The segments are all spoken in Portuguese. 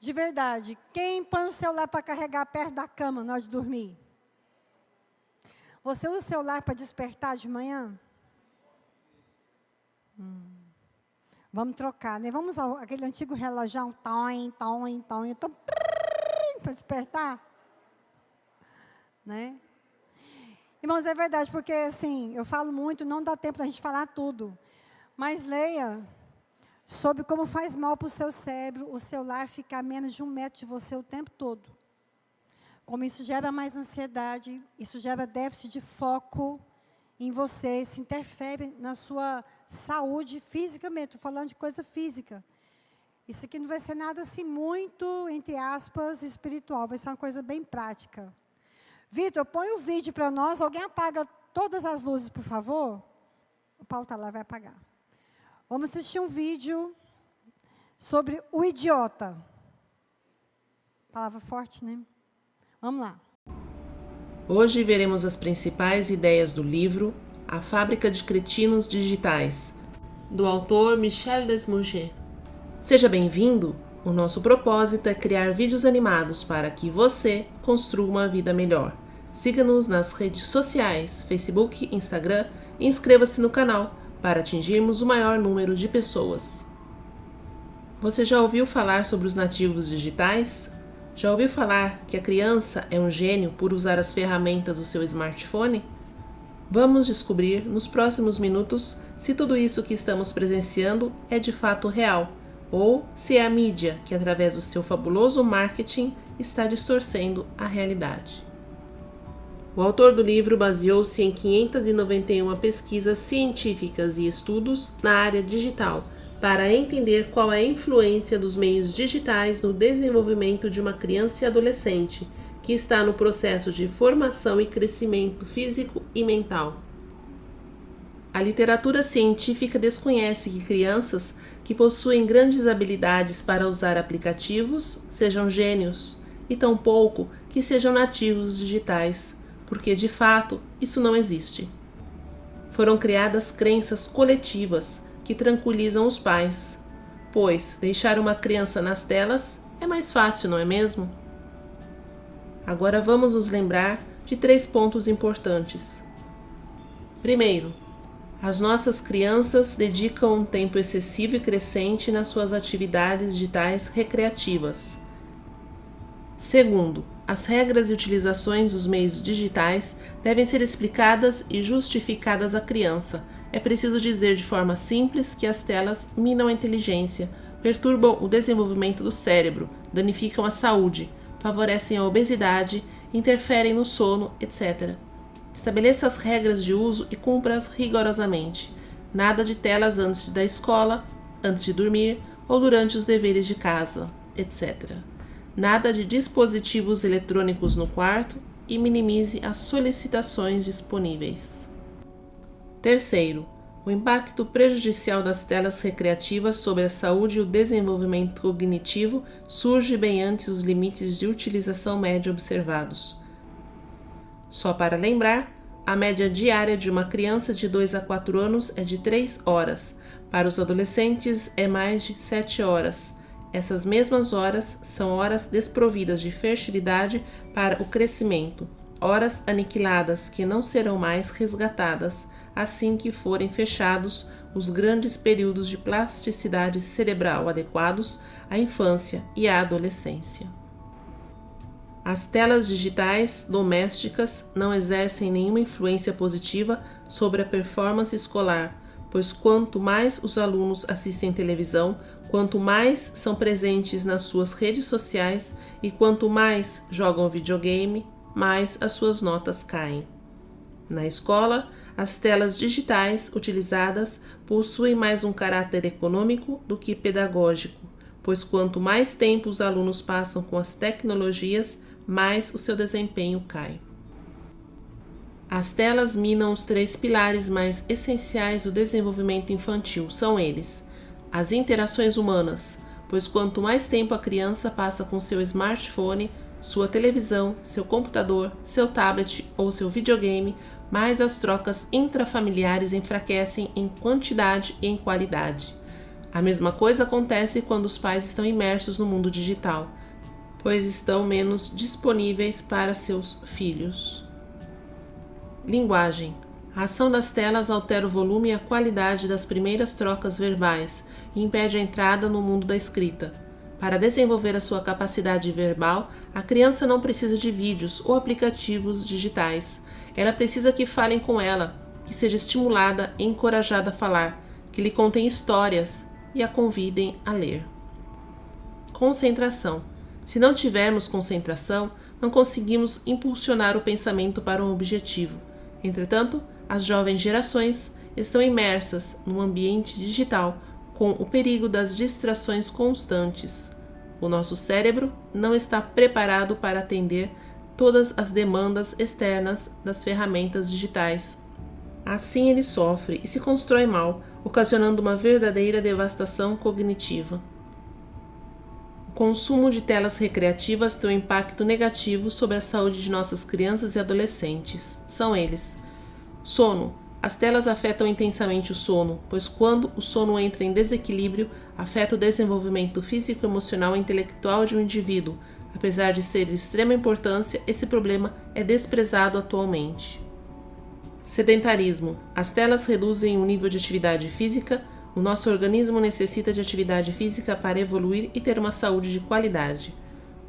De verdade, quem põe o celular para carregar perto da cama na hora de dormir? Você usa o celular para despertar de manhã? Vamos trocar, né? Vamos usar aquele antigo relógio, tom, para despertar? Né? Irmãos, é verdade, porque assim, eu falo muito, não dá tempo da gente falar tudo. Mas leia sobre como faz mal para o seu cérebro o celular ficar a menos de 1 metro de você o tempo todo. Como isso gera mais ansiedade, isso gera déficit de foco em você, isso interfere na sua saúde física mesmo. Estou falando de coisa física. Isso aqui não vai ser nada assim muito, entre aspas, espiritual, vai ser uma coisa bem prática. Vitor, põe o vídeo para nós, alguém apaga todas as luzes, por favor? O Paulo está lá, vai apagar. Vamos assistir um vídeo sobre o idiota. Palavra forte, né? Vamos lá. Hoje veremos as principais ideias do livro A Fábrica de Cretinos Digitais, do autor Michel Desmoulins. Seja bem-vindo! O nosso propósito é criar vídeos animados para que você construa uma vida melhor. Siga-nos nas redes sociais, Facebook, Instagram e inscreva-se no canal para atingirmos o maior número de pessoas. Você já ouviu falar sobre os nativos digitais? Já ouviu falar que a criança é um gênio por usar as ferramentas do seu smartphone? Vamos descobrir nos próximos minutos se tudo isso que estamos presenciando é de fato real, ou se é a mídia que, através do seu fabuloso marketing, está distorcendo a realidade. O autor do livro baseou-se em 591 pesquisas científicas e estudos na área digital para entender qual é a influência dos meios digitais no desenvolvimento de uma criança e adolescente que está no processo de formação e crescimento físico e mental. A literatura científica desconhece que crianças que possuem grandes habilidades para usar aplicativos sejam gênios, e tampouco que sejam nativos digitais, porque de fato isso não existe. Foram criadas crenças coletivas que tranquilizam os pais, pois deixar uma criança nas telas é mais fácil, não é mesmo? Agora vamos nos lembrar de 3 pontos importantes. Primeiro, as nossas crianças dedicam um tempo excessivo e crescente nas suas atividades digitais recreativas. Segundo, as regras e utilizações dos meios digitais devem ser explicadas e justificadas à criança. É preciso dizer de forma simples que as telas minam a inteligência, perturbam o desenvolvimento do cérebro, danificam a saúde, favorecem a obesidade, interferem no sono, etc. Estabeleça as regras de uso e cumpra-as rigorosamente. Nada de telas antes da escola, antes de dormir ou durante os deveres de casa, etc. Nada de dispositivos eletrônicos no quarto e minimize as solicitações disponíveis. Terceiro, o impacto prejudicial das telas recreativas sobre a saúde e o desenvolvimento cognitivo surge bem antes dos limites de utilização média observados. Só para lembrar, a média diária de uma criança de 2 a 4 anos é de 3 horas. Para os adolescentes é mais de 7 horas. Essas mesmas horas são horas desprovidas de fertilidade para o crescimento, horas aniquiladas que não serão mais resgatadas assim que forem fechados os grandes períodos de plasticidade cerebral adequados à infância e à adolescência. As telas digitais domésticas não exercem nenhuma influência positiva sobre a performance escolar, pois quanto mais os alunos assistem televisão, quanto mais são presentes nas suas redes sociais e quanto mais jogam videogame, mais as suas notas caem. Na escola, as telas digitais utilizadas possuem mais um caráter econômico do que pedagógico, pois quanto mais tempo os alunos passam com as tecnologias, mais o seu desempenho cai. As telas minam os 3 pilares mais essenciais do desenvolvimento infantil. São eles: as interações humanas, pois quanto mais tempo a criança passa com seu smartphone, sua televisão, seu computador, seu tablet ou seu videogame, mais as trocas intrafamiliares enfraquecem em quantidade e em qualidade. A mesma coisa acontece quando os pais estão imersos no mundo digital, pois estão menos disponíveis para seus filhos. Linguagem. A ação das telas altera o volume e a qualidade das primeiras trocas verbais e impede a entrada no mundo da escrita. Para desenvolver a sua capacidade verbal, a criança não precisa de vídeos ou aplicativos digitais. Ela precisa que falem com ela, que seja estimulada e encorajada a falar, que lhe contem histórias e a convidem a ler. Concentração. Se não tivermos concentração, não conseguimos impulsionar o pensamento para um objetivo. Entretanto, as jovens gerações estão imersas num ambiente digital com o perigo das distrações constantes. O nosso cérebro não está preparado para atender todas as demandas externas das ferramentas digitais. Assim ele sofre e se constrói mal, ocasionando uma verdadeira devastação cognitiva. O consumo de telas recreativas tem um impacto negativo sobre a saúde de nossas crianças e adolescentes. São eles: sono. As telas afetam intensamente o sono, pois quando o sono entra em desequilíbrio, afeta o desenvolvimento físico, emocional e intelectual de um indivíduo. Apesar de ser de extrema importância, esse problema é desprezado atualmente. Sedentarismo. As telas reduzem o nível de atividade física. O nosso organismo necessita de atividade física para evoluir e ter uma saúde de qualidade.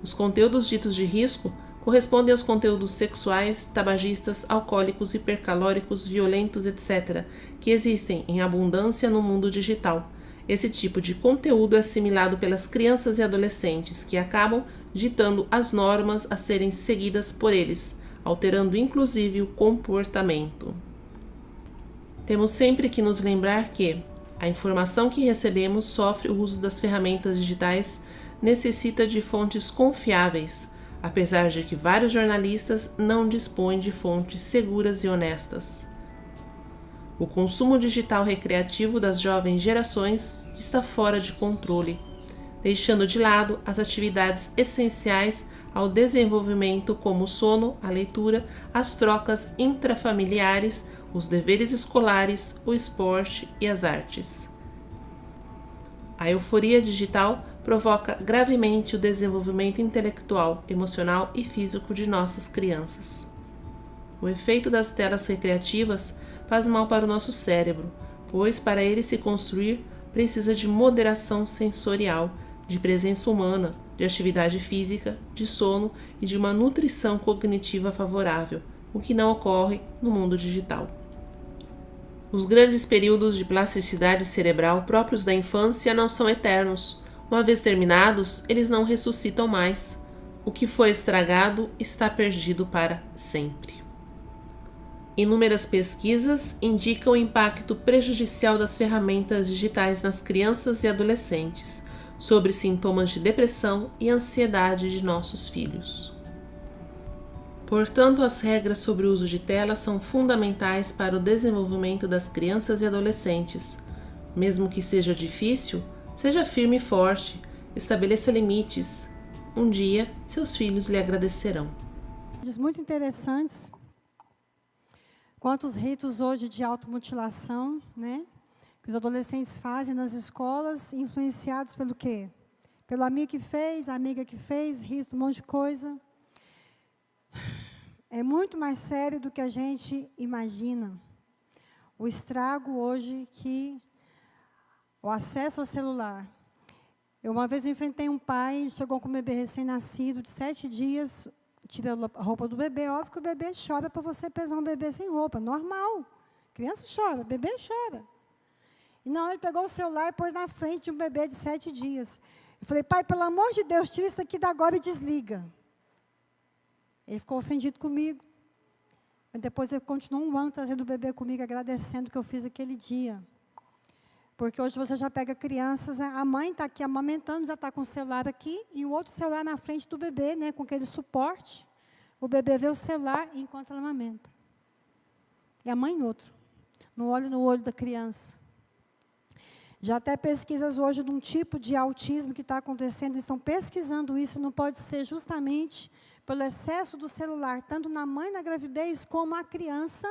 Os conteúdos ditos de risco correspondem aos conteúdos sexuais, tabagistas, alcoólicos, hipercalóricos, violentos, etc., que existem em abundância no mundo digital. Esse tipo de conteúdo é assimilado pelas crianças e adolescentes, que acabam ditando as normas a serem seguidas por eles, alterando inclusive o comportamento. Temos sempre que nos lembrar que a informação que recebemos sofre o uso das ferramentas digitais, necessita de fontes confiáveis, apesar de que vários jornalistas não dispõem de fontes seguras e honestas. O consumo digital recreativo das jovens gerações está fora de controle, deixando de lado as atividades essenciais ao desenvolvimento, como o sono, a leitura, as trocas intrafamiliares, os deveres escolares, o esporte e as artes. A euforia digital provoca gravemente o desenvolvimento intelectual, emocional e físico de nossas crianças. O efeito das telas recreativas faz mal para o nosso cérebro, pois para ele se construir precisa de moderação sensorial, de presença humana, de atividade física, de sono e de uma nutrição cognitiva favorável, o que não ocorre no mundo digital. Os grandes períodos de plasticidade cerebral próprios da infância não são eternos. Uma vez terminados, eles não ressuscitam mais. O que foi estragado está perdido para sempre. Inúmeras pesquisas indicam o impacto prejudicial das ferramentas digitais nas crianças e adolescentes, sobre sintomas de depressão e ansiedade de nossos filhos. Portanto, as regras sobre o uso de telas são fundamentais para o desenvolvimento das crianças e adolescentes. Mesmo que seja difícil, seja firme e forte, estabeleça limites. Um dia, seus filhos lhe agradecerão. Muito interessantes. Quantos ritos hoje de automutilação, né? Que os adolescentes fazem nas escolas, influenciados pelo quê? Pelo amigo que fez, a amiga que fez, rito, um monte de coisa. É muito mais sério do que a gente imagina. O estrago hoje que o acesso ao celular. Uma vez eu enfrentei um pai, chegou com um bebê recém-nascido, de 7 dias, tirei a roupa do bebê. Óbvio que o bebê chora para você pesar um bebê sem roupa, normal. Criança chora, bebê chora. E não, ele pegou o celular e pôs na frente de um bebê de 7 dias. Eu falei, pai, pelo amor de Deus, tira isso aqui da agora e desliga. Ele ficou ofendido comigo. Mas depois ele continuou um ano trazendo o bebê comigo, agradecendo o que eu fiz aquele dia. Porque hoje você já pega crianças, a mãe está aqui amamentando, já está com o celular aqui, e o outro celular na frente do bebê, né, com aquele suporte. O bebê vê o celular enquanto ela amamenta. E a mãe outro. No olho da criança. Já até pesquisas hoje de um tipo de autismo que está acontecendo, eles estão pesquisando isso, não pode ser justamente pelo excesso do celular, tanto na mãe na gravidez, como a criança,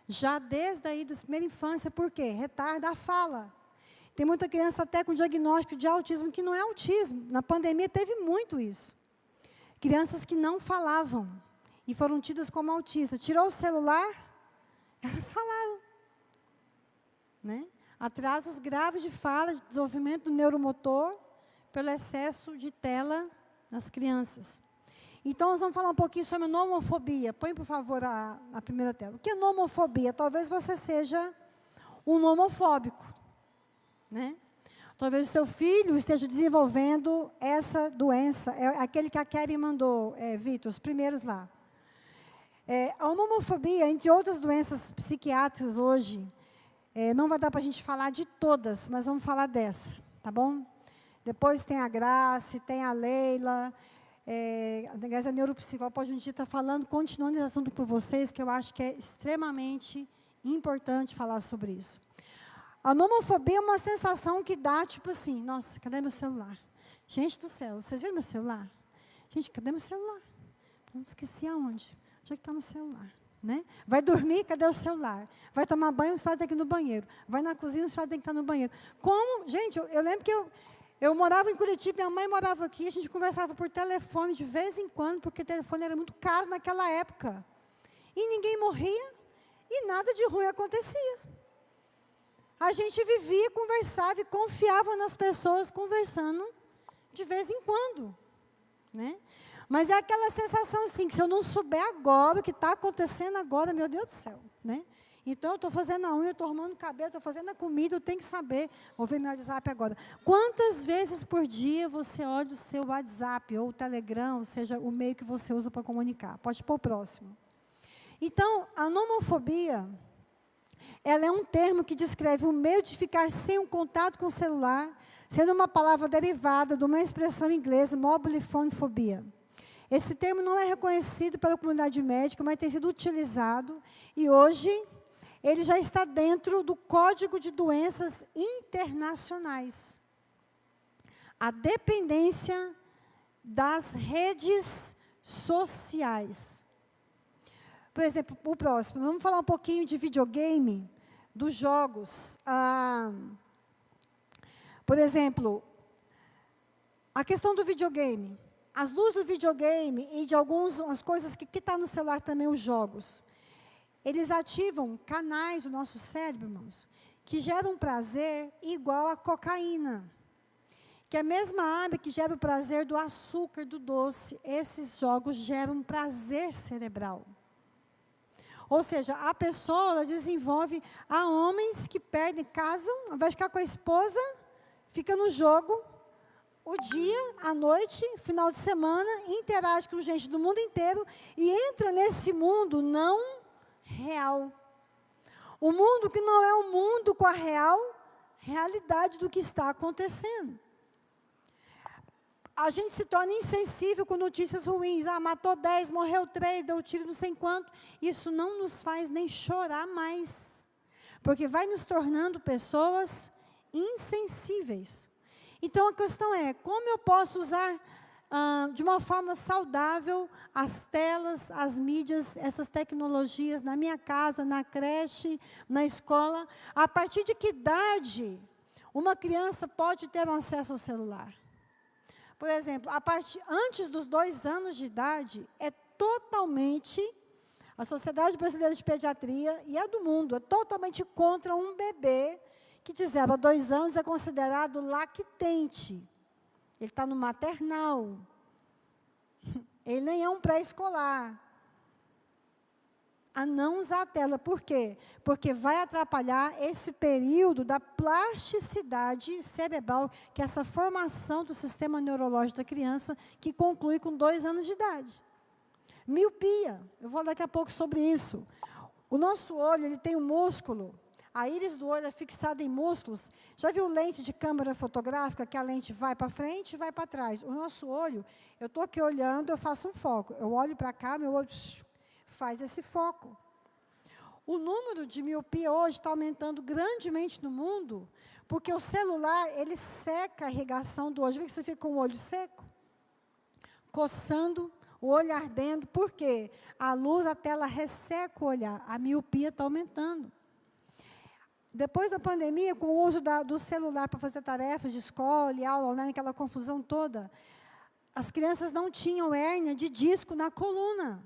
já desde aí da primeira infância. Por quê? Retarda a fala. Tem muita criança até com diagnóstico de autismo, que não é autismo. Na pandemia teve muito isso. Crianças que não falavam e foram tidas como autistas. Tirou o celular, elas falaram. Né? Atrasos graves de fala, de desenvolvimento do neuromotor, pelo excesso de tela nas crianças. Então, nós vamos falar um pouquinho sobre nomofobia. Põe, por favor, a primeira tela. O que é nomofobia? Talvez você seja um nomofóbico. Né? Talvez o seu filho esteja desenvolvendo essa doença. É aquele que a Karen mandou, Vitor, os primeiros lá. A homofobia, entre outras doenças psiquiátricas hoje, não vai dar para a gente falar de todas, mas vamos falar dessa, tá bom? Depois tem a Grace, tem a Leila, a neuropsicóloga pode um dia estar falando, continuando esse assunto por vocês, que eu acho que é extremamente importante falar sobre isso. A nomofobia é uma sensação que dá, tipo assim, nossa, cadê meu celular? Gente do céu, vocês viram meu celular? Gente, cadê meu celular? Não esqueci aonde. Onde é que está no celular? Né? Vai dormir, cadê o celular? Vai tomar banho, o celular tem que ir no banheiro. Vai na cozinha, o celular tem que estar no banheiro. Como? Gente, eu lembro que eu morava em Curitiba, minha mãe morava aqui, a gente conversava por telefone de vez em quando, porque o telefone era muito caro naquela época. E ninguém morria, e nada de ruim acontecia. A gente vivia, conversava e confiava nas pessoas conversando de vez em quando. Né? Mas é aquela sensação assim, que se eu não souber agora, o que está acontecendo agora, meu Deus do céu. Né? Então, eu estou fazendo a unha, estou arrumando o cabelo, estou fazendo a comida, eu tenho que saber. Vou ver meu WhatsApp agora. Quantas vezes por dia você olha o seu WhatsApp, ou o Telegram, ou seja, o meio que você usa para comunicar? Pode pôr o próximo. Então, a nomofobia, ela é um termo que descreve o meio de ficar sem um contato com o celular, sendo uma palavra derivada de uma expressão inglesa, mobile phone phobia. Esse termo não é reconhecido pela comunidade médica, mas tem sido utilizado, e hoje ele já está dentro do Código de Doenças Internacionais. A dependência das redes sociais. Por exemplo, o próximo, vamos falar um pouquinho de videogame, dos jogos. Por exemplo, a questão do videogame. As luzes do videogame e de algumas coisas que estão no celular também, os jogos. Eles ativam canais do nosso cérebro, irmãos, que geram prazer igual a cocaína. Que é a mesma área que gera o prazer do açúcar, do doce. Esses jogos geram prazer cerebral. Ou seja, a pessoa desenvolve... Há homens que perdem, casam, vai ficar com a esposa, fica no jogo, o dia, a noite, final de semana, interage com gente do mundo inteiro e entra nesse mundo não real. O mundo que não é o mundo com a realidade do que está acontecendo. A gente se torna insensível com notícias ruins. Matou 10, morreu 3, deu tiro não sei quanto. Isso não nos faz nem chorar mais. Porque vai nos tornando pessoas insensíveis. Então, a questão é, como eu posso usar de uma forma saudável as telas, as mídias, essas tecnologias na minha casa, na creche, na escola? A partir de que idade uma criança pode ter um acesso ao celular? Por exemplo, antes dos 2 anos de idade, é totalmente, a Sociedade Brasileira de Pediatria e a do mundo, é totalmente contra um bebê que de 0 a 2 anos é considerado lactente. Ele está no maternal. Ele nem é um pré-escolar. A não usar a tela. Por quê? Porque vai atrapalhar esse período da plasticidade cerebral, que é essa formação do sistema neurológico da criança, que conclui com 2 anos de idade. Miopia. Eu vou daqui a pouco sobre isso. O nosso olho, ele tem um músculo. A íris do olho é fixada em músculos. Já viu lente de câmera fotográfica, que a lente vai para frente e vai para trás? O nosso olho, eu estou aqui olhando, eu faço um foco. Eu olho para cá, meu olho faz esse foco. O número de miopia hoje está aumentando grandemente no mundo, porque o celular, ele seca a irrigação do olho. Vê que você fica com o olho seco? Coçando, o olho ardendo. Por quê? A luz, a tela resseca o olhar. A miopia está aumentando. Depois da pandemia, com o uso do celular para fazer tarefas de escola e aula online, aquela confusão toda, as crianças não tinham hérnia de disco na coluna.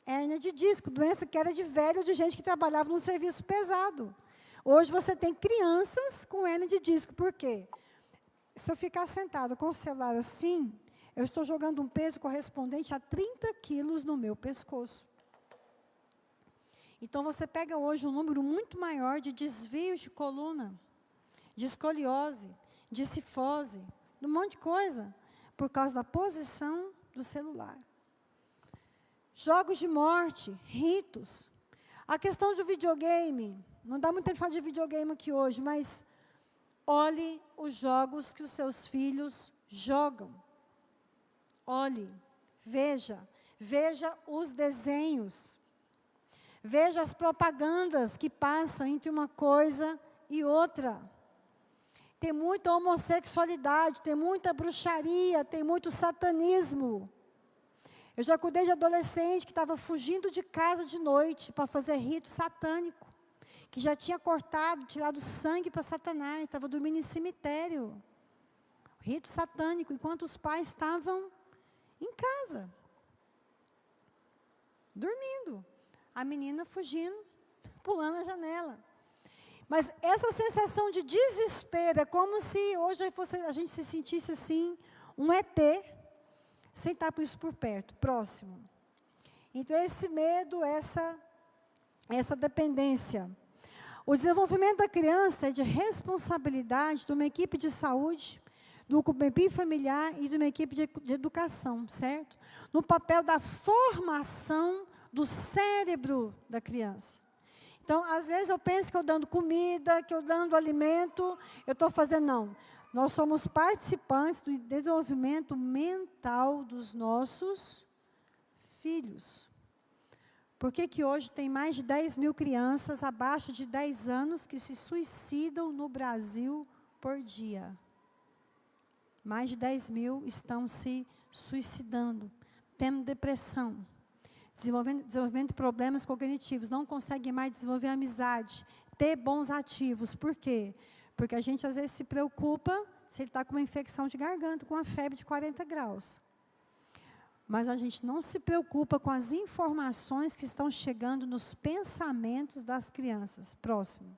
Hérnia de disco, doença que era de velho ou de gente que trabalhava num serviço pesado. Hoje você tem crianças com hérnia de disco. Por quê? Se eu ficar sentado com o celular assim, eu estou jogando um peso correspondente a 30 quilos no meu pescoço. Então, você pega hoje um número muito maior de desvios de coluna, de escoliose, de cifose, de um monte de coisa, por causa da posição do celular. Jogos de morte, ritos. A questão do videogame, não dá muito tempo de falar de videogame aqui hoje, mas olhe os jogos que os seus filhos jogam. Olhe, veja os desenhos. Veja as propagandas que passam entre uma coisa e outra. Tem muita homossexualidade, tem muita bruxaria, tem muito satanismo. Eu já cuidei de adolescente que estava fugindo de casa de noite para fazer rito satânico, que já tinha cortado, tirado sangue para Satanás, estava dormindo em cemitério. Rito satânico, enquanto os pais estavam em casa, dormindo. A menina fugindo, pulando a janela. Mas essa sensação de desespero é como se hoje a gente se sentisse assim, um ET, sem estar por isso por perto, próximo. Então, esse medo, essa dependência. O desenvolvimento da criança é de responsabilidade de uma equipe de saúde, de uma equipe familiar e de uma equipe de educação, certo? No papel da formação do cérebro da criança. Então, às vezes eu penso que eu dando comida, que eu dando alimento, eu estou fazendo, não. Nós somos participantes do desenvolvimento mental dos nossos filhos. Por que hoje tem mais de 10 mil crianças abaixo de 10 anos que se suicidam no Brasil por dia? Mais de 10 mil estão se suicidando, tendo depressão, desenvolvendo problemas cognitivos, não conseguem mais desenvolver amizade, ter bons ativos. Por quê? Porque a gente às vezes se preocupa se ele está com uma infecção de garganta, com uma febre de 40 graus. Mas a gente não se preocupa com as informações que estão chegando nos pensamentos das crianças. Próximo.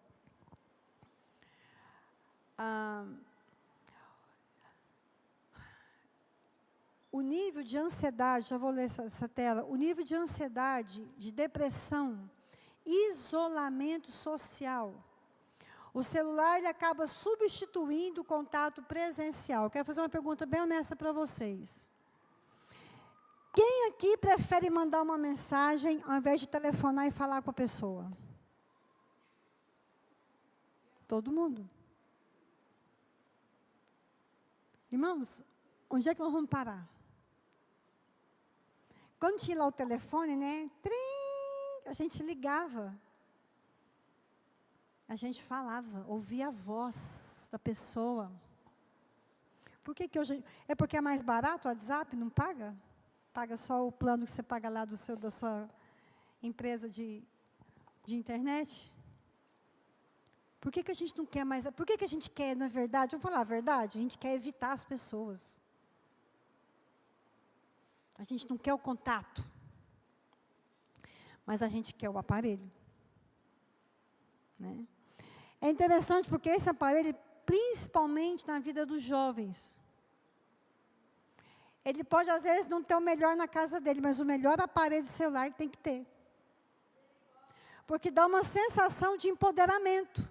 O nível de ansiedade, já vou ler essa tela, o nível de ansiedade, de depressão, isolamento social. O celular ele acaba substituindo o contato presencial. Quero fazer uma pergunta bem honesta para vocês. Quem aqui prefere mandar uma mensagem ao invés de telefonar e falar com a pessoa? Todo mundo. Irmãos, onde é que nós vamos parar? Quando tinha lá o telefone, né? Trim, a gente ligava. A gente falava, ouvia a voz da pessoa. Por que hoje? É porque é mais barato o WhatsApp, não paga? Paga só o plano que você paga lá da sua empresa de internet? Por que a gente não quer mais? Por que a gente quer, na verdade, vamos falar a verdade? A gente quer evitar as pessoas. A gente não quer o contato. Mas a gente quer o aparelho. Né? É interessante porque esse aparelho, principalmente na vida dos jovens, ele pode, às vezes, não ter o melhor na casa dele, mas o melhor aparelho celular ele tem que ter. Porque dá uma sensação de empoderamento.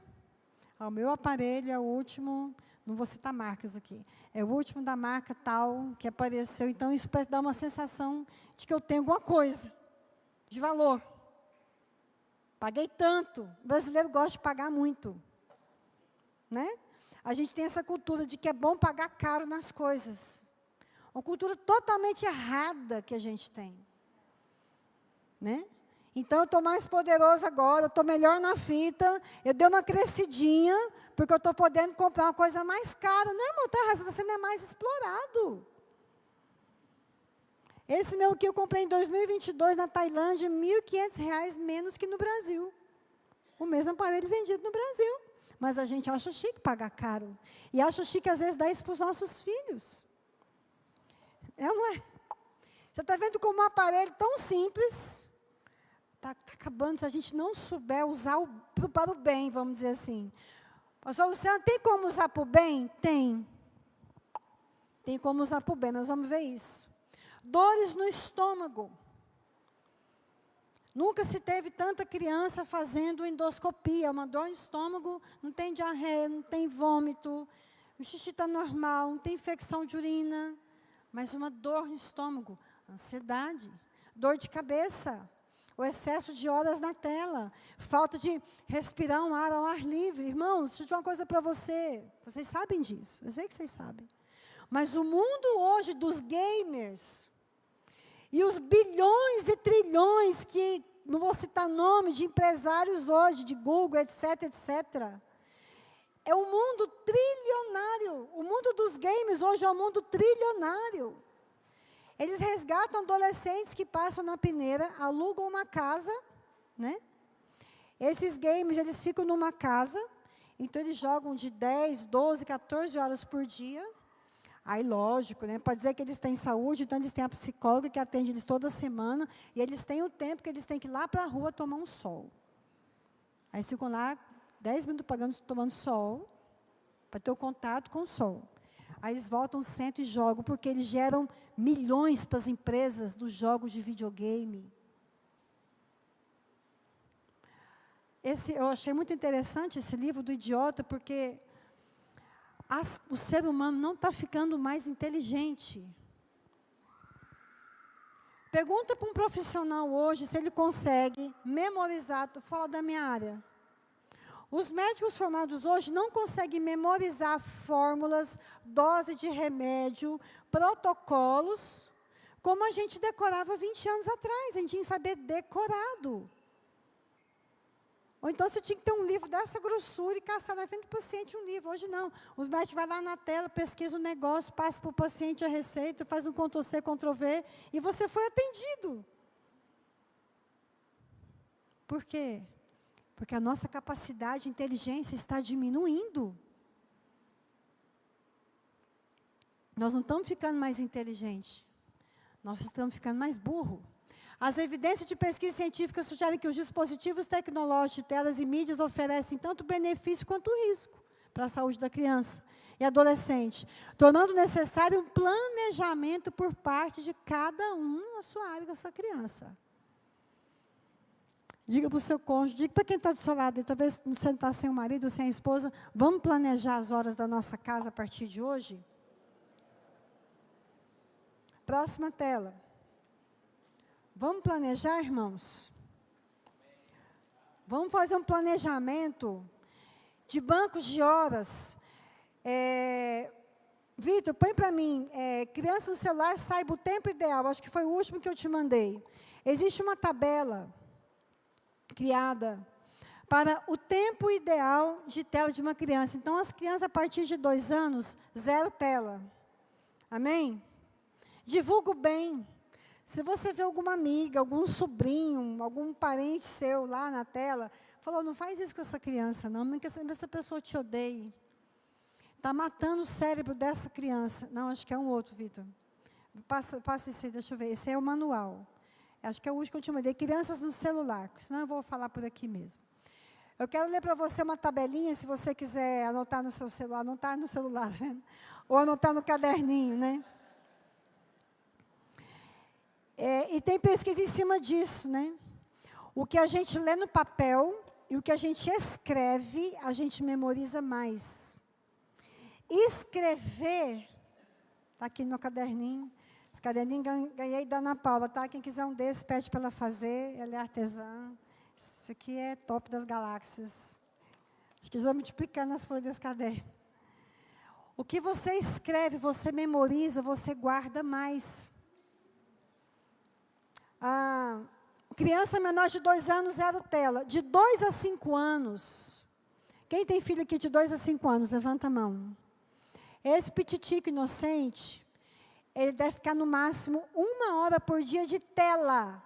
O meu aparelho é o último, não vou citar marcas aqui, é o último da marca tal que apareceu, então isso parece dar uma sensação de que eu tenho alguma coisa de valor. Paguei tanto, o brasileiro gosta de pagar muito. Né? A gente tem essa cultura de que é bom pagar caro nas coisas. Uma cultura totalmente errada que a gente tem. Né? Então, eu estou mais poderoso agora, eu estou melhor na fita, eu dei uma crescidinha, porque eu estou podendo comprar uma coisa mais cara. Não, irmão, está sendo mais explorado. Esse meu aqui eu comprei em 2022 na Tailândia, R$ 1.500 menos que no Brasil. o mesmo aparelho vendido no Brasil. Mas a gente acha chique pagar caro. E acha chique, às vezes, dar isso para os nossos filhos. É ou não é? Você está vendo como um aparelho tão simples está acabando se a gente não souber usar para o bem, vamos dizer assim. Pastor Luciano, tem como usar para o bem? Tem. Tem como usar para o bem, nós vamos ver isso. Dores no estômago. Nunca se teve tanta criança fazendo endoscopia, uma dor no estômago, não tem diarreia, não tem vômito, o xixi está normal, não tem infecção de urina, mas uma dor no estômago, ansiedade, dor de cabeça, o excesso de horas na tela, falta de respirar um ar ao ar livre. Irmãos, deixa eu dizer uma coisa para vocês sabem disso, eu sei que vocês sabem. Mas o mundo hoje dos gamers, e os bilhões e trilhões que, não vou citar nome, de empresários hoje, de Google, etc., etc., é um mundo trilionário. O mundo dos games hoje é um mundo trilionário. Eles resgatam adolescentes que passam na peneira, alugam uma casa, né? Esses games, eles ficam numa casa, então eles jogam de 10, 12, 14 horas por dia. Aí, lógico, né, para dizer que eles têm saúde, então eles têm a psicóloga que atende eles toda semana, e eles têm o tempo que eles têm que ir lá para a rua tomar um sol. Aí ficam lá 10 minutos tomando sol, para ter o contato com o sol. Aí eles voltam, sentam e jogam, porque eles geram milhões para as empresas dos jogos de videogame. Eu achei muito interessante esse livro do Idiota, porque o ser humano não está ficando mais inteligente. Pergunta para um profissional hoje se ele consegue memorizar, estou falando da minha área. Os médicos formados hoje não conseguem memorizar fórmulas, dose de remédio, protocolos, como a gente decorava 20 anos atrás, a gente tinha que saber decorado. Ou então você tinha que ter um livro dessa grossura e caçar na frente do paciente um livro. Hoje não. Os médicos vão lá na tela, pesquisam um negócio, passa para o paciente a receita, faz um Ctrl+C, Ctrl+V, e você foi atendido. Por quê? Porque a nossa capacidade de inteligência está diminuindo. Nós não estamos ficando mais inteligentes. Nós estamos ficando mais burros. As evidências de pesquisa científica sugerem que os dispositivos tecnológicos, telas e mídias oferecem tanto benefício quanto risco para a saúde da criança e adolescente, tornando necessário um planejamento por parte de cada um na sua área dessa criança. Diga para o seu cônjuge, diga para quem está do seu lado, e talvez você não está sem o marido, sem a esposa, vamos planejar as horas da nossa casa a partir de hoje? Próxima tela. Vamos planejar, irmãos? Vamos fazer um planejamento de bancos de horas. Vitor, põe para mim, criança no celular, saiba o tempo ideal, acho que foi o último que eu te mandei. Existe uma tabela criada para o tempo ideal de tela de uma criança. Então, as crianças a partir de 2 anos, 0 tela. Amém? Divulga o bem. Se você vê alguma amiga, algum sobrinho, algum parente seu lá na tela, falou, não faz isso com essa criança, não, porque essa pessoa te odeia. Está matando o cérebro dessa criança. Não, acho que é um outro, Vitor. Passa esse aí, deixa eu ver. Esse é o manual. Acho que é o último que eu te mandei. Crianças no celular, senão eu vou falar por aqui mesmo. Eu quero ler para você uma tabelinha, se você quiser anotar no seu celular, anotar no celular, né? Ou anotar no caderninho, né? E tem pesquisa em cima disso, né? O que a gente lê no papel e o que a gente escreve, a gente memoriza mais. Escrever, está aqui no caderninho. Esse caderninho ganhei da Ana Paula, tá? Quem quiser um desses, pede para ela fazer, ela é artesã. Isso aqui é top das galáxias. Acho que já vou multiplicando as folhas desse caderno. O que você escreve, você memoriza, você guarda mais. Criança menor de 2 anos, 0 tela. De 2 a 5 anos. Quem tem filho aqui de 2 a 5 anos? Levanta a mão. Esse pititico inocente, ele deve ficar no máximo 1 hora por dia de tela.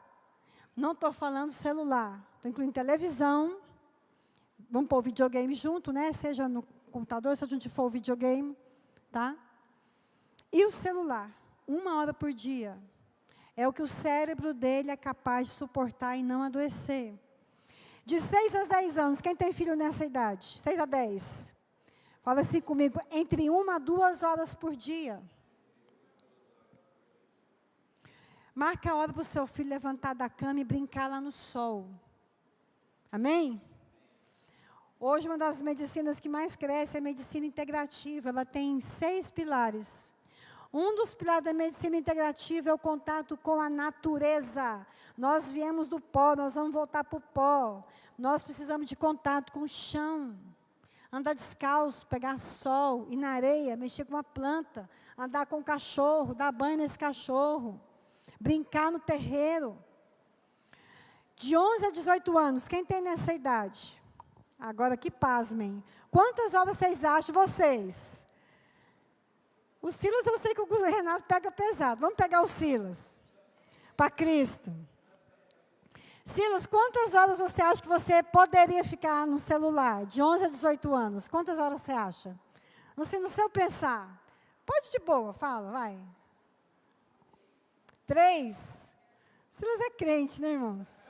Não estou falando celular. Estou incluindo televisão, vamos pôr o videogame junto, né? Seja no computador, seja onde for o videogame, tá? E o celular, 1 hora por dia. É o que o cérebro dele é capaz de suportar e não adoecer. De 6 a 10 anos, quem tem filho nessa idade? 6 a 10. Fala assim comigo, entre 1 a 2 horas por dia. Marca a hora para o seu filho levantar da cama e brincar lá no sol. Amém? Hoje, uma das medicinas que mais cresce é a medicina integrativa. Ela tem 6 pilares. Um dos pilares da medicina integrativa é o contato com a natureza. Nós viemos do pó, nós vamos voltar para o pó. Nós precisamos de contato com o chão. Andar descalço, pegar sol, ir na areia, mexer com uma planta, andar com o cachorro, dar banho nesse cachorro, brincar no terreiro. De 11 a 18 anos, quem tem nessa idade? Agora que pasmem. Quantas horas vocês acham, vocês? O Silas, eu sei que o Renato pega pesado. Vamos pegar o Silas. Para Cristo. Silas, quantas horas você acha que você poderia ficar no celular? De 11 a 18 anos. Quantas horas você acha? Assim, no seu pensar. Pode de boa, fala, vai. 3. Silas é crente, né, irmãos?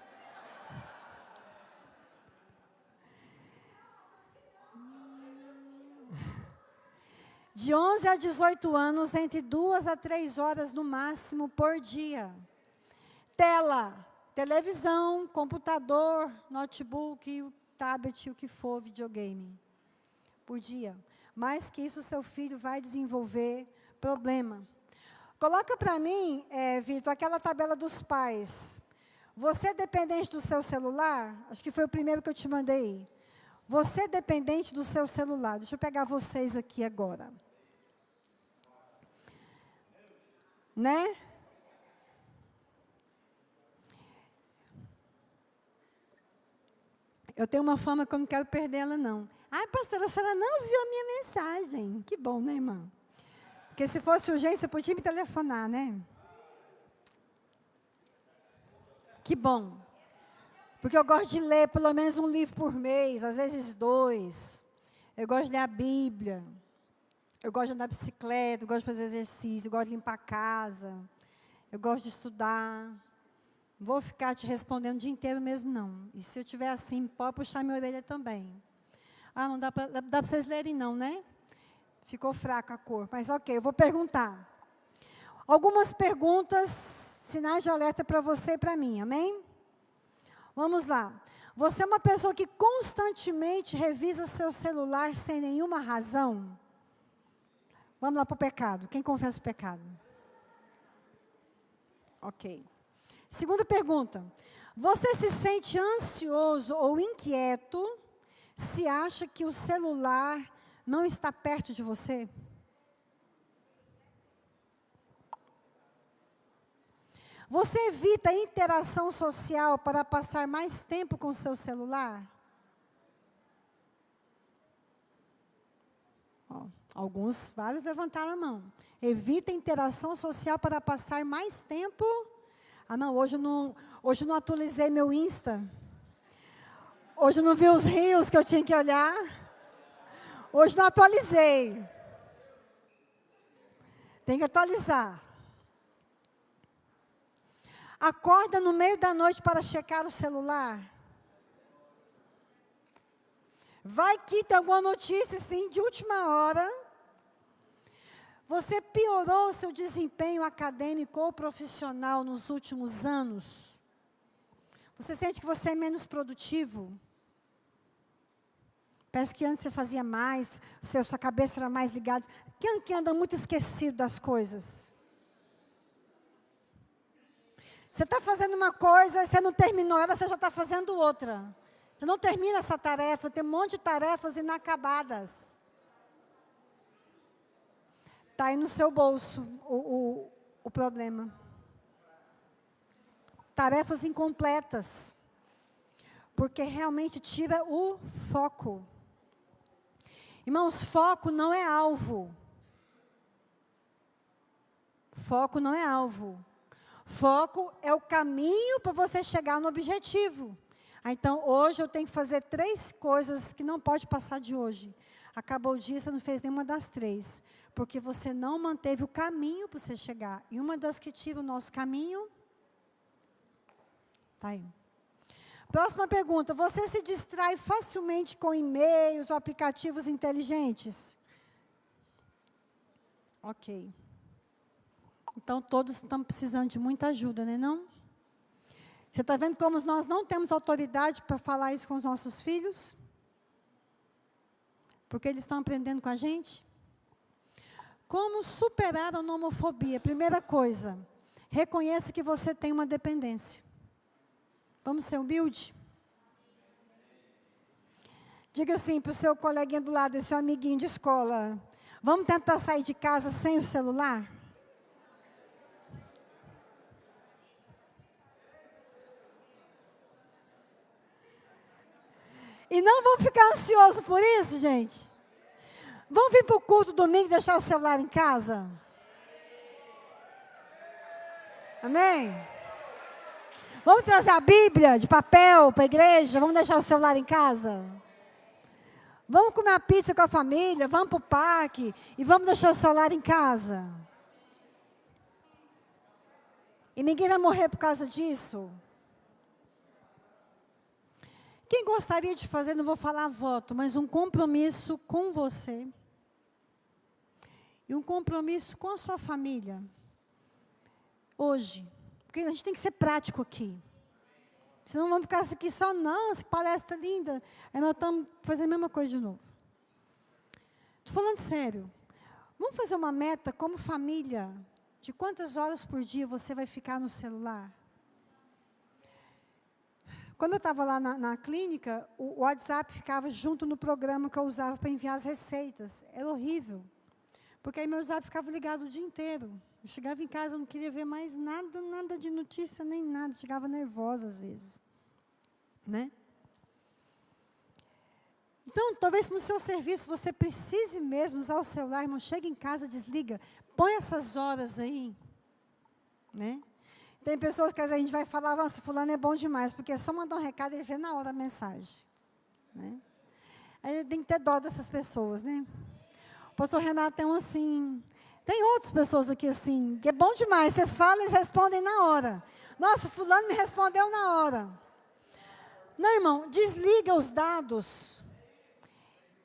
De 11 a 18 anos, entre 2 a 3 horas no máximo por dia. Tela, televisão, computador, notebook, tablet, o que for, videogame. Por dia. Mais que isso, seu filho vai desenvolver problema. Coloca para mim, Vitor, aquela tabela dos pais. Você é dependente do seu celular? Acho que foi o primeiro que eu te mandei. Você é dependente do seu celular. Deixa eu pegar vocês aqui agora. Né? Eu tenho uma fama que eu não quero perder ela, não. Ai, pastora, a senhora não viu a minha mensagem. Que bom, né, irmã? Porque se fosse urgência, podia me telefonar, né? Que bom. Porque eu gosto de ler pelo menos um livro por mês, às vezes 2. Eu gosto de ler a Bíblia. Eu gosto de andar de bicicleta, eu gosto de fazer exercício, eu gosto de limpar a casa. Eu gosto de estudar. Não vou ficar te respondendo o dia inteiro mesmo, não. E se eu estiver assim, pode puxar minha orelha também. Ah, não dá para vocês lerem não, né? Ficou fraca a cor. Mas ok, eu vou perguntar. Algumas perguntas, sinais de alerta para você e para mim, amém? Vamos lá. Você é uma pessoa que constantemente revisa seu celular sem nenhuma razão? Vamos lá para o pecado. Quem confessa o pecado? Ok. Segunda pergunta. Você se sente ansioso ou inquieto se acha que o celular não está perto de você? Você evita a interação social para passar mais tempo com o seu celular? Vários levantaram a mão. Evita a interação social para passar mais tempo. Ah, não, hoje eu não atualizei meu Insta. Hoje eu não vi os reels que eu tinha que olhar. Hoje não atualizei. Tem que atualizar. Acorda no meio da noite para checar o celular. Vai que tem alguma notícia, sim, de última hora. Você piorou seu desempenho acadêmico ou profissional nos últimos anos? Você sente que você é menos produtivo? Parece que antes você fazia mais, sua cabeça era mais ligada. Quem anda muito esquecido das coisas? Você está fazendo uma coisa, você não terminou ela, você já está fazendo outra. Você não termina essa tarefa, tem um monte de tarefas inacabadas. Está aí no seu bolso o problema. Tarefas incompletas. Porque realmente tira o foco. Irmãos, foco não é alvo. Foco não é alvo. Foco é o caminho para você chegar no objetivo. Então, hoje eu tenho que fazer 3 coisas que não pode passar de hoje. Acabou o dia, você não fez nenhuma das 3. Porque você não manteve o caminho para você chegar. E uma das que tira o nosso caminho, está aí. Próxima pergunta. Você se distrai facilmente com e-mails ou aplicativos inteligentes? Ok. Então, todos estamos precisando de muita ajuda, né, não? Você está vendo como nós não temos autoridade para falar isso com os nossos filhos? Porque eles estão aprendendo com a gente? Como superar a nomofobia? Primeira coisa, reconheça que você tem uma dependência. Vamos ser humilde? Diga assim para o seu coleguinha do lado, esse seu amiguinho de escola. Vamos tentar sair de casa sem o celular? E não vamos ficar ansiosos por isso, gente? Vamos vir para o culto domingo e deixar o celular em casa? Amém? Vamos trazer a Bíblia de papel para a igreja? Vamos deixar o celular em casa? Vamos comer a pizza com a família? Vamos para o parque? E vamos deixar o celular em casa? E ninguém vai morrer por causa disso? Quem gostaria de fazer, não vou falar voto, mas um compromisso com você. E um compromisso com a sua família. Hoje. Porque a gente tem que ser prático aqui. Senão vamos ficar aqui só, nossa, que palestra linda. Aí nós estamos fazendo a mesma coisa de novo. Estou falando sério. Vamos fazer uma meta como família, de quantas horas por dia você vai ficar no celular? Quando eu estava lá na clínica, o WhatsApp ficava junto no programa que eu usava para enviar as receitas. Era horrível. Porque aí meu WhatsApp ficava ligado o dia inteiro. Eu chegava em casa, eu não queria ver mais nada de notícia, nem nada. Chegava nervosa às vezes. Né? Então, talvez no seu serviço você precise mesmo usar o celular, irmão. Chega em casa, desliga. Põe essas horas aí. Né? Tem pessoas que às vezes a gente vai falar, nossa, fulano é bom demais, porque é só mandar um recado e ele vê na hora a mensagem. Né? Aí tem que ter dó dessas pessoas, né? O pastor Renato tem um assim... Tem outras pessoas aqui assim, que é bom demais, você fala e eles respondem na hora. Nossa, fulano me respondeu na hora. Não, irmão, desliga os dados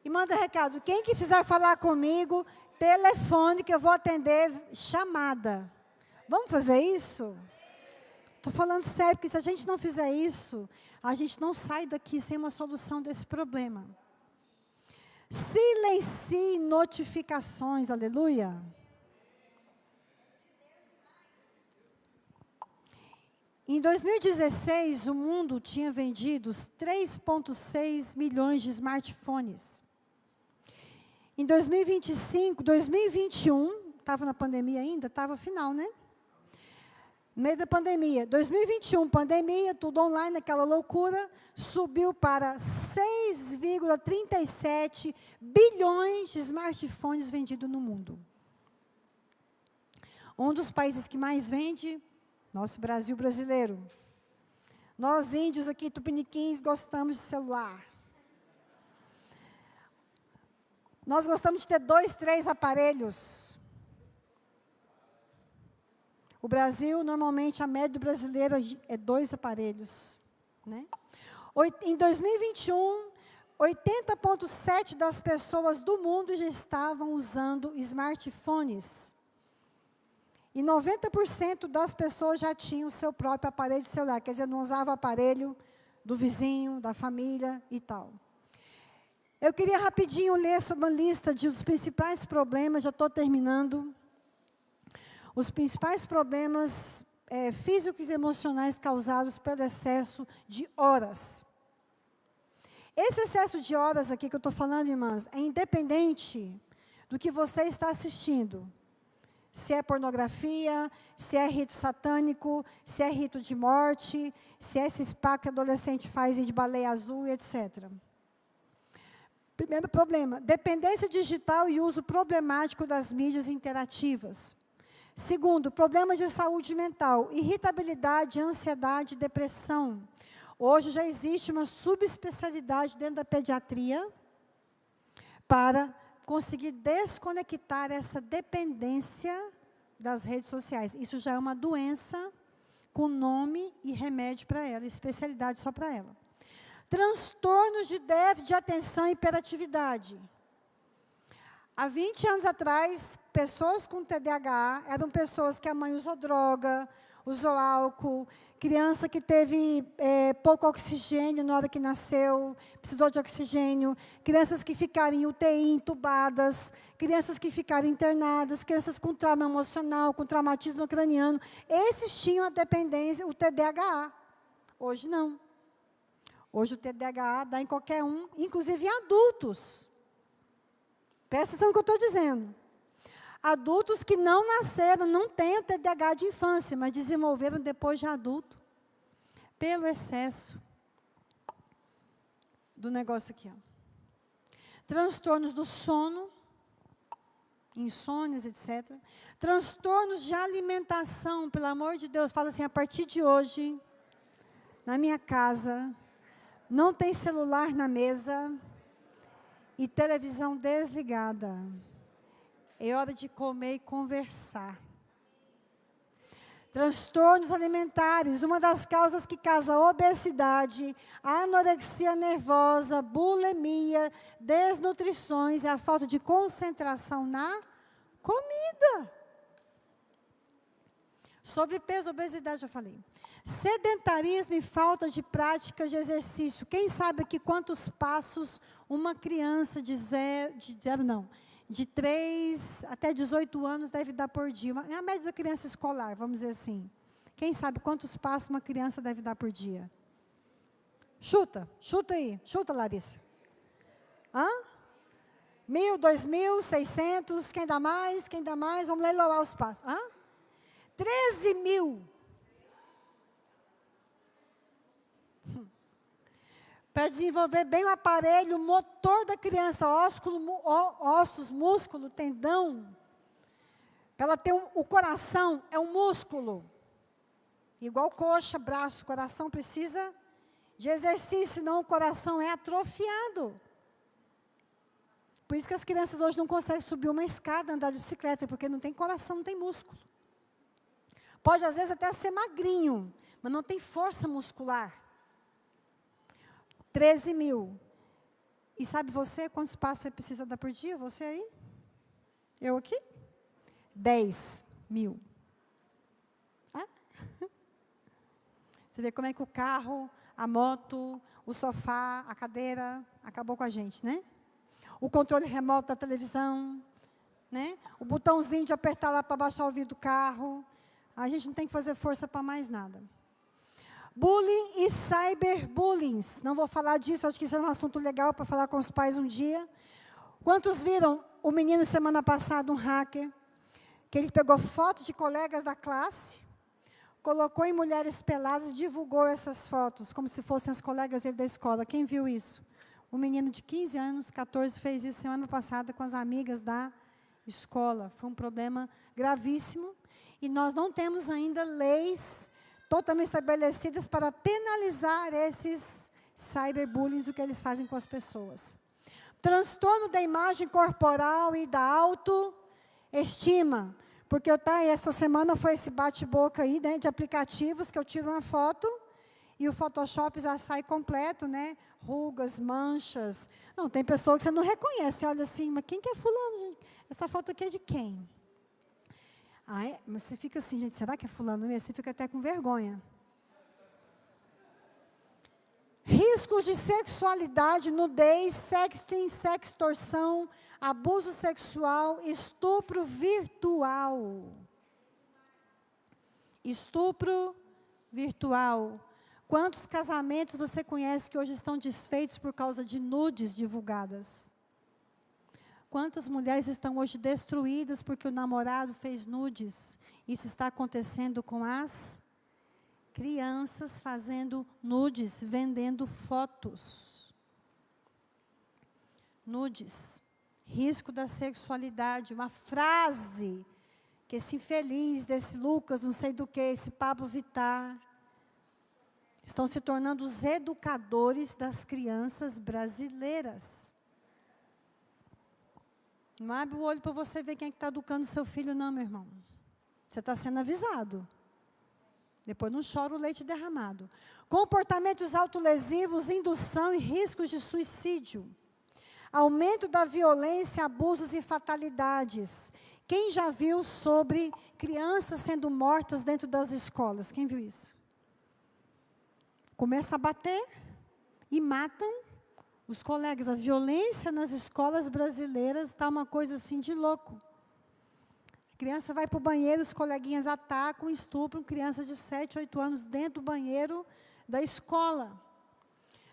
e manda recado. Quem que precisar falar comigo, telefone que eu vou atender chamada. Vamos fazer isso? Estou falando sério, porque se a gente não fizer isso, a gente não sai daqui sem uma solução desse problema. Silencie notificações, aleluia. Em 2016, o mundo tinha vendido 3,6 milhões de smartphones. Em 2025, 2021, estava na pandemia ainda? Estava final, né? No meio da pandemia. 2021, pandemia, tudo online, aquela loucura, subiu para 6,37 bilhões de smartphones vendidos no mundo. Um dos países que mais vende, nosso Brasil brasileiro. Nós, índios aqui, tupiniquins, gostamos de celular. Nós gostamos de ter 2, 3 aparelhos. O Brasil, normalmente, a média do brasileiro é 2 aparelhos. Né? Em 2021, 80,7% das pessoas do mundo já estavam usando smartphones. E 90% das pessoas já tinham o seu próprio aparelho de celular. Quer dizer, não usava o aparelho do vizinho, da família e tal. Eu queria rapidinho ler sobre uma lista dos principais problemas, já estou terminando. Os principais problemas físicos e emocionais causados pelo excesso de horas. Esse excesso de horas aqui que eu estou falando, irmãs, é independente do que você está assistindo. Se é pornografia, se é rito satânico, se é rito de morte, se é esse spa que adolescente faz de baleia azul, etc. Primeiro problema, dependência digital e uso problemático das mídias interativas. Segundo, problemas de saúde mental, irritabilidade, ansiedade, depressão. Hoje já existe uma subespecialidade dentro da pediatria para conseguir desconectar essa dependência das redes sociais. Isso já é uma doença com nome e remédio para ela, especialidade só para ela. Transtornos de déficit de atenção e hiperatividade. Há 20 anos atrás, pessoas com TDAH eram pessoas que a mãe usou droga, usou álcool, criança que teve pouco oxigênio na hora que nasceu, precisou de oxigênio, crianças que ficaram em UTI, entubadas, crianças que ficaram internadas, crianças com trauma emocional, com traumatismo craniano. Esses tinham a dependência, o TDAH. Hoje não. Hoje o TDAH dá em qualquer um, inclusive em adultos. Presta atenção no que eu estou dizendo. Adultos que não nasceram, não têm o TDAH de infância, mas desenvolveram depois de adulto, pelo excesso do negócio aqui. Ó. Transtornos do sono, insônias, etc. Transtornos de alimentação, pelo amor de Deus, fala assim, a partir de hoje, na minha casa, não tem celular na mesa e televisão desligada. É hora de comer e conversar. Transtornos alimentares, uma das causas que causa obesidade, anorexia nervosa, bulimia, desnutrições, é a falta de concentração na comida. Sobrepeso, obesidade, já falei. Sedentarismo e falta de prática de exercício. Quem sabe aqui quantos passos uma criança de 3 até 18 anos deve dar por dia? É a média da criança escolar, vamos dizer assim. Quem sabe quantos passos uma criança deve dar por dia? Chuta aí. Chuta, Larissa. 1.000, 2.000, 600, quem dá mais? Vamos leiloar os passos. 13.000. Para desenvolver bem o aparelho motor da criança, ossos, músculo, tendão. Para ela ter o coração, é um músculo. Igual coxa, braço, coração precisa de exercício, senão o coração é atrofiado. Por isso que as crianças hoje não conseguem subir uma escada, andar de bicicleta, porque não tem coração, não tem músculo. Pode às vezes até ser magrinho, mas não tem força muscular. 13.000. E sabe você quantos passos você precisa dar por dia? Você aí? Eu aqui? 10.000. Você vê como é que o carro, a moto, o sofá, a cadeira, acabou com a gente, né? O controle remoto da televisão, né? O botãozinho de apertar lá para baixar o vidro do carro. A gente não tem que fazer força para mais nada. Bullying e cyberbullying. Não vou falar disso, acho que isso é um assunto legal para falar com os pais um dia. Quantos viram o menino semana passada, um hacker, que ele pegou fotos de colegas da classe, colocou em mulheres peladas e divulgou essas fotos, como se fossem as colegas dele da escola. Quem viu isso? Um menino de 15 anos, 14, fez isso semana passada com as amigas da escola. Foi um problema gravíssimo. E nós não temos ainda leis totalmente estabelecidas para penalizar esses cyberbullying, o que eles fazem com as pessoas. Transtorno da imagem corporal e da autoestima. Porque essa semana foi esse bate-boca aí, né, de aplicativos, que eu tiro uma foto e o Photoshop já sai completo, né? Rugas, manchas. Não, tem pessoa que você não reconhece, olha assim, mas quem que é fulano, gente? Essa foto aqui é de quem? Mas você fica assim, gente, será que é fulano mesmo? Você fica até com vergonha. Riscos de sexualidade, nudez, sexting, sextorção, abuso sexual, estupro virtual. Estupro virtual. Quantos casamentos você conhece que hoje estão desfeitos por causa de nudes divulgadas? Quantas mulheres estão hoje destruídas porque o namorado fez nudes? Isso está acontecendo com as crianças fazendo nudes, vendendo fotos. Nudes. Risco da sexualidade. Uma frase que esse infeliz desse Lucas, não sei do que, esse Pablo Vittar, estão se tornando os educadores das crianças brasileiras. Não abre o olho para você ver quem é que está educando seu filho, não, meu irmão. Você está sendo avisado. Depois não chora o leite derramado. Comportamentos autolesivos, indução e riscos de suicídio. Aumento da violência, abusos e fatalidades. Quem já viu sobre crianças sendo mortas dentro das escolas? Quem viu isso? Começa a bater e matam os colegas. A violência nas escolas brasileiras está uma coisa assim de louco. A criança vai para o banheiro, os coleguinhas atacam, estupram crianças de 7, 8 anos dentro do banheiro da escola.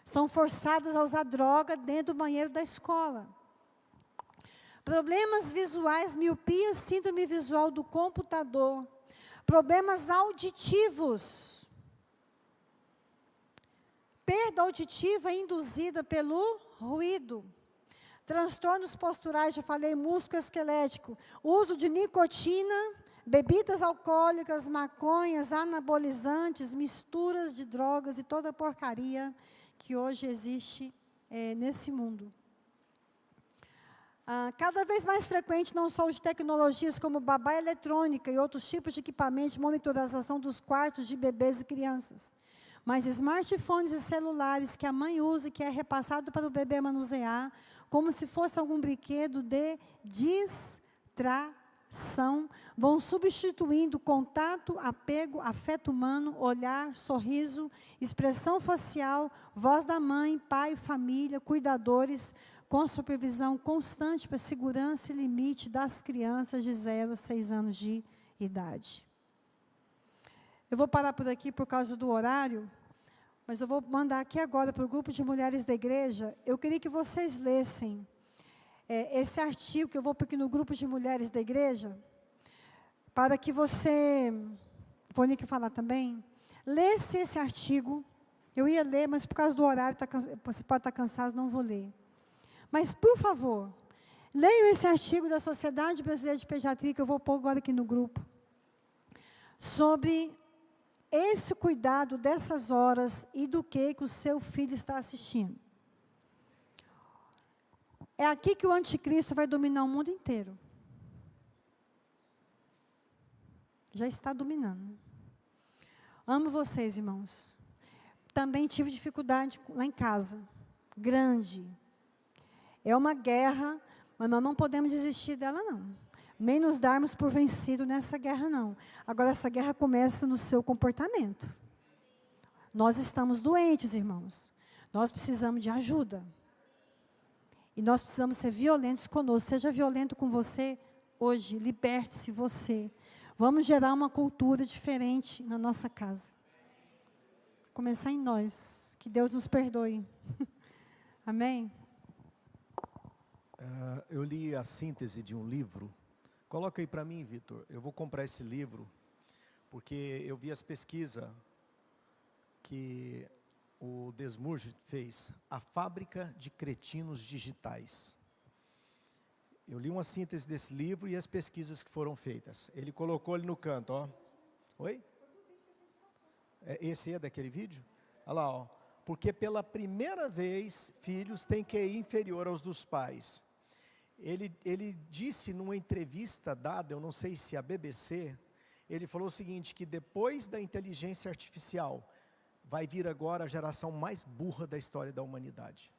São forçadas a usar droga dentro do banheiro da escola. Problemas visuais, miopia, síndrome visual do computador. Problemas auditivos. Perda auditiva induzida pelo ruído. Transtornos posturais, já falei, músculo-esquelético. Uso de nicotina, bebidas alcoólicas, maconhas, anabolizantes, misturas de drogas e toda a porcaria que hoje existe nesse mundo. Cada vez mais frequente, não só de tecnologias como babá eletrônica e outros tipos de equipamentos de monitorização dos quartos de bebês e crianças. Mas smartphones e celulares que a mãe usa e que é repassado para o bebê manusear, como se fosse algum brinquedo de distração, vão substituindo contato, apego, afeto humano, olhar, sorriso, expressão facial, voz da mãe, pai, família, cuidadores, com supervisão constante para segurança e limite das crianças de 0 a 6 anos de idade. Eu vou parar por aqui por causa do horário, mas eu vou mandar aqui agora para o grupo de mulheres da igreja. Eu queria que vocês lessem esse artigo que eu vou pôr aqui no grupo de mulheres da igreja, para que você, vou nem que falar também, lesse esse artigo. Eu ia ler, mas por causa do horário, você pode estar cansado, não vou ler. Mas, por favor, leiam esse artigo da Sociedade Brasileira de Pediatria, que eu vou pôr agora aqui no grupo, sobre esse cuidado dessas horas e do que o seu filho está assistindo. É aqui que o anticristo vai dominar o mundo inteiro. Já está dominando. Amo vocês, irmãos. Também tive dificuldade lá em casa. Grande. É uma guerra, mas nós não podemos desistir dela, não. Nem nos darmos por vencido nessa guerra, não. Agora, essa guerra começa no seu comportamento. Nós estamos doentes, irmãos. Nós precisamos de ajuda. E nós precisamos ser violentos conosco. Seja violento com você hoje. Liberte-se você. Vamos gerar uma cultura diferente na nossa casa. Começar em nós. Que Deus nos perdoe. Amém? Eu li a síntese de um livro. Coloca aí para mim, Vitor. Eu vou comprar esse livro, porque eu vi as pesquisas que o Desmurge fez. A Fábrica de Cretinos Digitais. Eu li uma síntese desse livro e as pesquisas que foram feitas. Ele colocou ali no canto, ó. Oi? Esse é daquele vídeo? Olha lá, ó. Porque pela primeira vez, filhos têm QI inferior aos dos pais. Ele disse numa entrevista dada, eu não sei se a BBC, ele falou o seguinte, que depois da inteligência artificial, vai vir agora a geração mais burra da história da humanidade.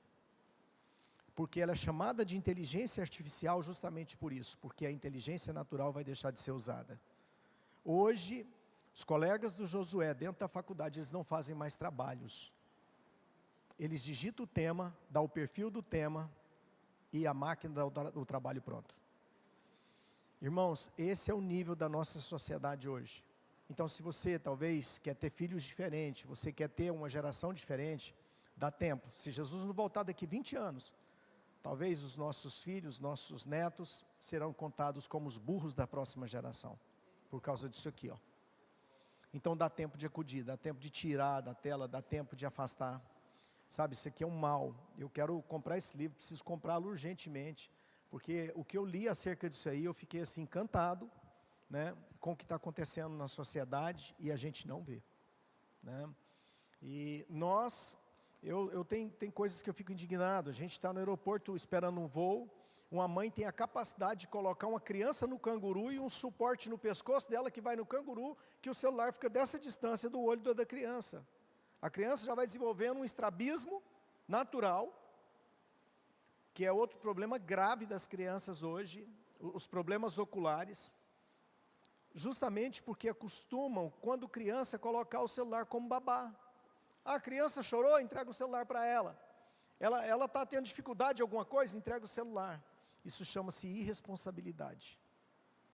Porque ela é chamada de inteligência artificial justamente por isso, porque a inteligência natural vai deixar de ser usada. Hoje, os colegas do Josué, dentro da faculdade, eles não fazem mais trabalhos. Eles digitam o tema, dá o perfil do tema, e a máquina dá o trabalho pronto. Irmãos, esse é o nível da nossa sociedade hoje. Então, se você talvez quer ter filhos diferentes, você quer ter uma geração diferente, dá tempo. Se Jesus não voltar daqui 20 anos, talvez os nossos filhos, nossos netos, serão contados como os burros da próxima geração, por causa disso aqui, ó. Então dá tempo de acudir, dá tempo de tirar da tela, dá tempo de afastar. Sabe, isso aqui é um mal. Eu quero comprar esse livro, preciso comprá-lo urgentemente, porque o que eu li acerca disso aí, eu fiquei assim encantado, né, com o que está acontecendo na sociedade e a gente não vê, né? E tem coisas que eu fico indignado. A gente está no aeroporto esperando um voo, uma mãe tem a capacidade de colocar uma criança no canguru e um suporte no pescoço dela que vai no canguru, que o celular fica dessa distância do olho da criança. A criança já vai desenvolvendo um estrabismo natural, que é outro problema grave das crianças hoje, os problemas oculares, justamente porque acostumam, quando criança, colocar o celular como babá. A criança chorou, entrega o celular para ela. Ela está tendo dificuldade em alguma coisa, entrega o celular. Isso chama-se irresponsabilidade.